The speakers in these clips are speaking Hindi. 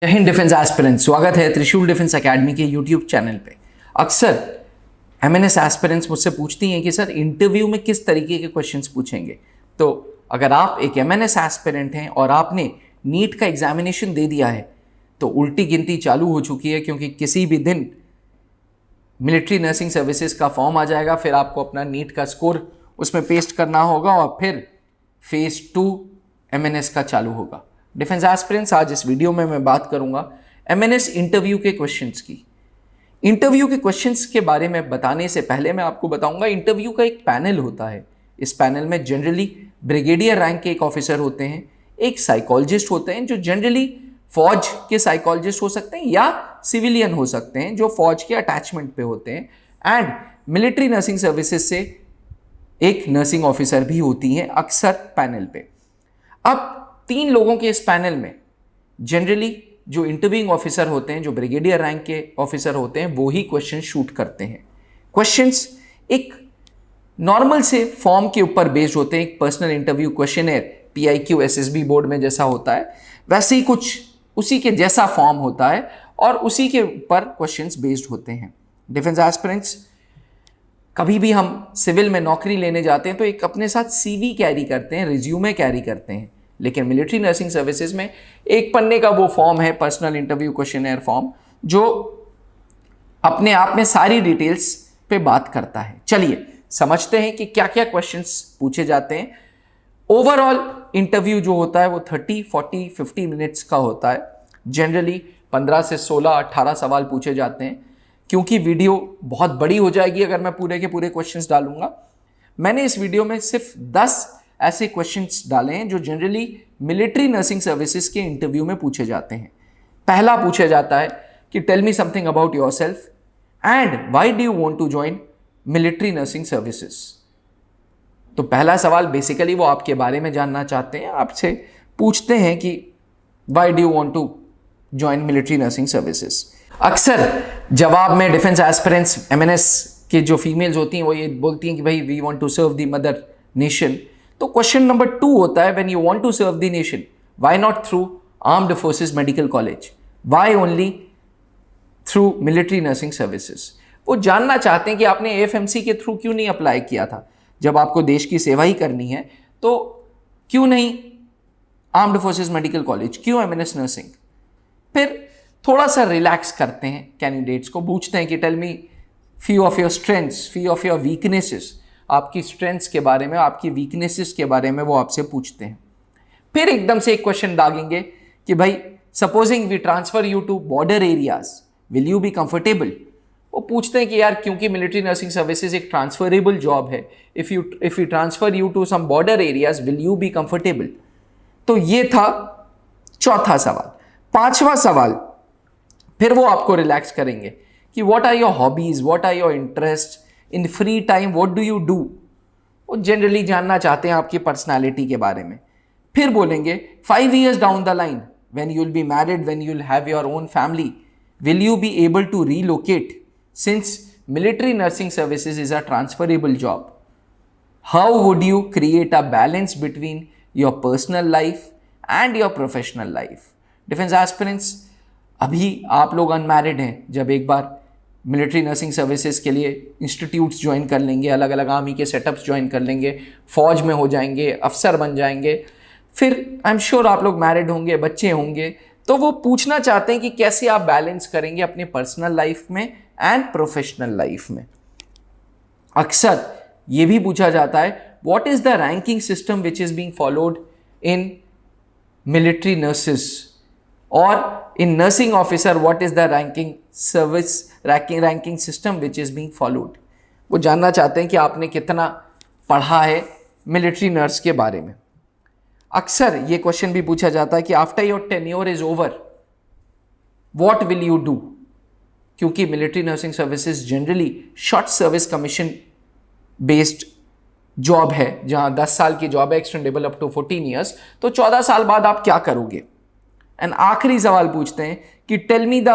जय हिंद डिफेंस एस्पिरेंट्स, स्वागत है त्रिशूल डिफेंस एकेडमी के यूट्यूब चैनल पे। अक्सर एमएनएस एस्पिरेंट्स मुझसे पूछती हैं कि सर इंटरव्यू में किस तरीके के क्वेश्चंस पूछेंगे। तो अगर आप एक एमएनएस एस्पिरेंट हैं और आपने नीट का एग्जामिनेशन दे दिया है तो उल्टी गिनती चालू हो चुकी है, क्योंकि किसी भी दिन मिलिट्री नर्सिंग सर्विसेज का फॉर्म आ जाएगा। फिर आपको अपना नीट का स्कोर उसमें पेस्ट करना होगा और फिर फेज 2 एमएनएस का चालू होगा। डिफेंस एस्पिरेंट्स, आज इस वीडियो में मैं बात करूंगा एमएनएस इंटरव्यू के क्वेश्चंस की। इंटरव्यू के क्वेश्चंस के बारे में बताने से पहले मैं आपको बताऊंगा इंटरव्यू का एक पैनल होता है। इस पैनल में जनरली ब्रिगेडियर रैंक के एक ऑफिसर होते हैं, एक साइकोलॉजिस्ट होते हैं जो जनरली फौज के साइकोलॉजिस्ट हो सकते हैं या सिविलियन हो सकते हैं जो फौज के अटैचमेंट पे होते हैं, एंड मिलिट्री नर्सिंग सर्विसेज से एक नर्सिंग ऑफिसर भी होती हैं अक्सर पैनल पे। अब 3 लोगों के इस पैनल में जनरली जो इंटरव्यूइंग ऑफिसर होते हैं, जो ब्रिगेडियर रैंक के ऑफिसर होते हैं, वो ही क्वेश्चन शूट करते हैं। क्वेश्चंस एक नॉर्मल से फॉर्म के ऊपर बेस्ड होते हैं, एक personal interview questionnaire PIQ SSB board में जैसा होता है वैसे ही कुछ उसी के जैसा फॉर्म होता है और उसी के ऊपर क्वेश्चंस बेस्ड होते हैं। डिफेंस एस्पिरेंट्स, कभी भी हम सिविल में नौकरी लेने जाते हैं तो एक अपने साथ CV कैरी करते हैं, रिज्यूमे कैरी करते हैं, लेकिन मिलिट्री नर्सिंग सर्विसेज में एक पन्ने का वो फॉर्म है, पर्सनल इंटरव्यू क्वेश्चनर फॉर्म, जो अपने आप में सारी डिटेल्स पे बात करता है। चलिए समझते हैं कि क्या क्या क्वेश्चंस पूछे जाते हैं। ओवरऑल इंटरव्यू जो होता है वो 30, 40, 50 मिनट्स का होता है। जनरली 15 से 16, 18 सवाल पूछे जाते हैं। क्योंकि वीडियो बहुत बड़ी हो जाएगी अगर मैं पूरे के पूरे क्वेश्चंस डालूंगा, मैंने इस वीडियो में सिर्फ 10 ऐसे क्वेश्चंस डाले हैं जो जनरली मिलिट्री नर्सिंग सर्विसेज के इंटरव्यू में पूछे जाते हैं। पहला पूछा जाता है कि tell me something about yourself and why do you want to join military nursing services. तो पहला सवाल बेसिकली वो आपके बारे में जानना चाहते हैं, आपसे पूछते हैं कि why do you want to join military nursing services. अक्सर जवाब में डिफेंस एस्पिरेंट्स MNS के जो फीमेल्स होती हैं वो ये बोलती हैं कि भाई we want to serve the mother nation. तो क्वेश्चन नंबर 2 होता है, when you want to serve the nation why not through armed forces medical college, why only through military nursing services. वो जानना चाहते हैं कि आपने AFMC के थ्रू क्यों नहीं अप्लाई किया था। जब आपको देश की सेवा ही करनी है तो क्यों नहीं आर्म्ड फोर्सेस मेडिकल कॉलेज, क्यों MNS नर्सिंग। फिर थोड़ा सा रिलैक्स करते हैं कैंडिडेट्स को, पूछते हैं कि tell me few of your strengths, few of your weaknesses. आपकी स्ट्रेंथ्स के बारे में, आपकी वीकनेसेस के बारे में वो आपसे पूछते हैं। फिर एकदम से एक क्वेश्चन दागेंगे कि भाई supposing we transfer you to border areas, will you be comfortable. वो पूछते हैं कि यार क्योंकि मिलिट्री नर्सिंग सर्विसेज एक ट्रांसफरेबल जॉब है, if you transfer you to some border areas will you be comfortable. तो ये था चौथा सवाल। 5वां सवाल फिर वो आपको रिलैक्स करेंगे कि what are your hobbies, what are your interest in free time, what do you do. वो जनरली जानना चाहते हैं आपकी पर्सनालिटी के बारे में। फिर बोलेंगे 5 years down the line when you will be married, when you will have your own family, will you be able to relocate since military nursing services is a transferable job. How would you create a balance between your personal life and your professional life. Defence aspirants, अभी आप लोग अनमैरिड हैं, जब एक बार मिलिट्री नर्सिंग सर्विसेज के लिए इंस्टीट्यूट्स ज्वाइन कर लेंगे, अलग अलग आर्मी के सेटअप्स ज्वाइन कर लेंगे, फौज में हो जाएंगे, अफसर बन जाएंगे, फिर आई एम श्योर आप लोग मैरिड होंगे, बच्चे होंगे, तो वो पूछना चाहते हैं कि कैसे आप बैलेंस करेंगे अपने पर्सनल लाइफ में एंड प्रोफेशनल लाइफ में। अक्सर ये भी पूछा जाता है what is the ranking system which is being followed in military nurses, और in nursing officer what is the ranking system which is being followed। वो जानना चाहते हैं कि आपने कितना पढ़ा है मिलिट्री नर्स के बारे में। अक्सर ये क्वेश्चन भी पूछा जाता है कि after your tenure is over what will you do. क्योंकि military nursing services generally short service commission based job है, जहां 10 साल की जॉब है, एक्सटेंडेबल अप टू 14 years, तो 14 साल बाद आप क्या करोगे। एंड आखिरी सवाल पूछते हैं कि tell me the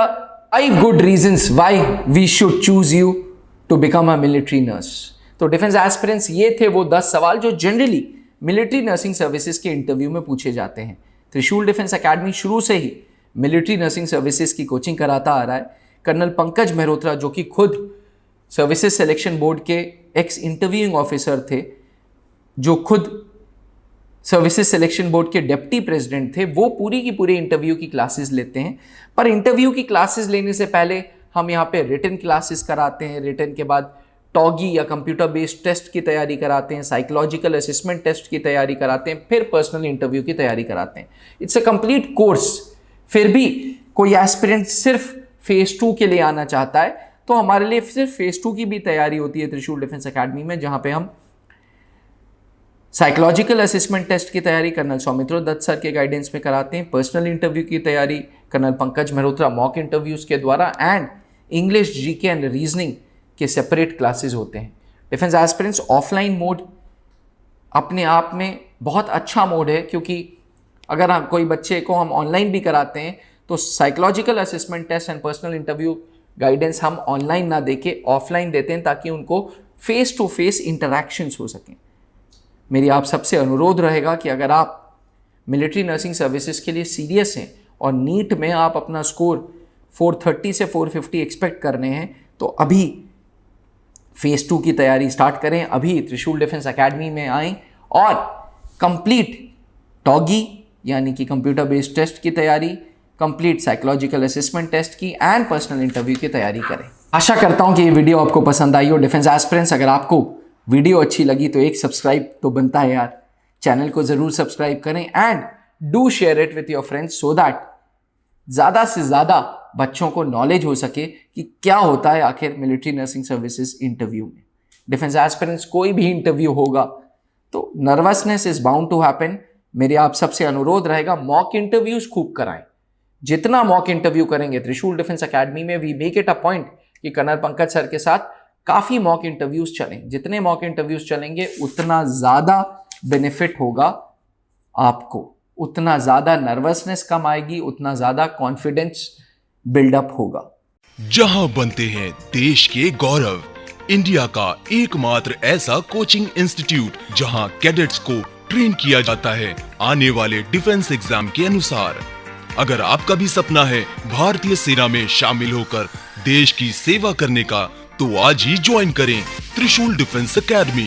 5 good reasons why we should choose you to become a military nurse. तो डिफेंस एस्पिरेंट्स, ये थे वो 10 सवाल जो जनरली मिलिट्री नर्सिंग सर्विसेज के इंटरव्यू में पूछे जाते हैं। त्रिशूल डिफेंस एकेडमी शुरू से ही मिलिट्री नर्सिंग सर्विसेज की कोचिंग कराता आ रहा है। कर्नल पंकज मेहरोत्रा जो कि खुद सर्विसेज सिलेक्शन बोर्ड के एक्स इंटरव्यूइंग ऑफिसर थे, जो खुद सर्विसेज सिलेक्शन बोर्ड के डिप्टी प्रेसिडेंट थे, वो पूरी की पूरी इंटरव्यू की क्लासेस लेते हैं। पर इंटरव्यू की क्लासेस लेने से पहले हम यहाँ पे रिटन क्लासेस कराते हैं, रिटन के बाद टॉगी या कंप्यूटर बेस्ड टेस्ट की तैयारी कराते हैं, साइकोलॉजिकल असेसमेंट टेस्ट की तैयारी कराते हैं, फिर पर्सनल इंटरव्यू की तैयारी कराते हैं। It's a complete course. फिर भी कोई एस्पिरेंट सिर्फ फेज 2 के लिए आना चाहता है तो हमारे लिए सिर्फ फेज 2 की भी तैयारी होती है त्रिशूल डिफेंस एकेडमी में, जहां पे हम साइकोलॉजिकल असेसमेंट टेस्ट की तैयारी कर्नल सौमित्र दत्त सर के गाइडेंस में कराते हैं, पर्सनल इंटरव्यू की तैयारी colonel Pankaj Mehrotra mock interviews के द्वारा, and English, GK and reasoning के सेपरेट क्लासेस होते हैं। डिफेंस एस्पिरेंट्स ऑफलाइन मोड अपने आप में बहुत अच्छा मोड है, क्योंकि अगर हम कोई बच्चे को हम ऑनलाइन भी कराते हैं तो psychological assessment test and personal interview guidance हम ऑनलाइन ना देके ऑफलाइन देते हैं, ताकि उनको फेस टू फेस इंटरैक्शंस हो सकें। मेरी आप सबसे अनुरोध रहेगा कि अगर आप मिलिट्री नर्सिंग सर्विसेज के लिए सीरियस हैं और नीट में आप अपना स्कोर 430 से 450 एक्सपेक्ट कर रहे हैं, तो अभी फेज 2 की तैयारी स्टार्ट करें, अभी त्रिशूल डिफेंस एकेडमी में आएं और कंप्लीट टॉगी यानी कि कंप्यूटर बेस्ड टेस्ट की तैयारी, कंप्लीट साइकोलॉजिकल असेसमेंट टेस्ट की एंड पर्सनल इंटरव्यू की तैयारी करें। आशा करता हूं कि ये वीडियो आपको पसंद आई हो। डिफेंस एस्पिरेंट्स, अगर आपको वीडियो अच्छी लगी तो एक सब्सक्राइब तो बनता है यार, चैनल को जरूर सब्सक्राइब करें and do share it with your friends so that ज़्यादा से ज़्यादा बच्चों को नॉलेज हो सके कि क्या होता है आखिर मिलिट्री नर्सिंग सर्विसेज इंटरव्यू में। डिफेंस एस्पिरेंट्स कोई भी इंटरव्यू होगा तो nervousness is bound to happen. मेरे आप सबसे अनुरोध रहेगा मॉक इंटरव्यूज खूब कराएं। जितना मॉक इंटरव्यू करेंगे त्रिशूल डिफेंस एकेडमी में, we make it a point कि कर्नल पंकज सर के साथ काफ़ी मॉक इंटरव्यूज चलें। जितने मॉक इंटरव्यूज चलेंगे उतना ज़्यादा बेनिफिट होगा आपको, उतना ज़्यादा नर्वसनेस कम आएगी, उतना ज़्यादा कॉन्फिडेंस बिल्डअप होगा। जहां बनते हैं देश के गौरव, इंडिया का एकमात्र ऐसा कोचिंग इंस्टीट्यूट जहां कैडेट्स को ट्रेन किया जाता है आने वाले डिफेंस एग्जाम के अनुसार। अगर आपका भी सपना है भारतीय सेना में शामिल होकर देश की सेवा करने का, तो आज ही ज्वाइन करें त्रिशूल डिफेंस एकेडमी।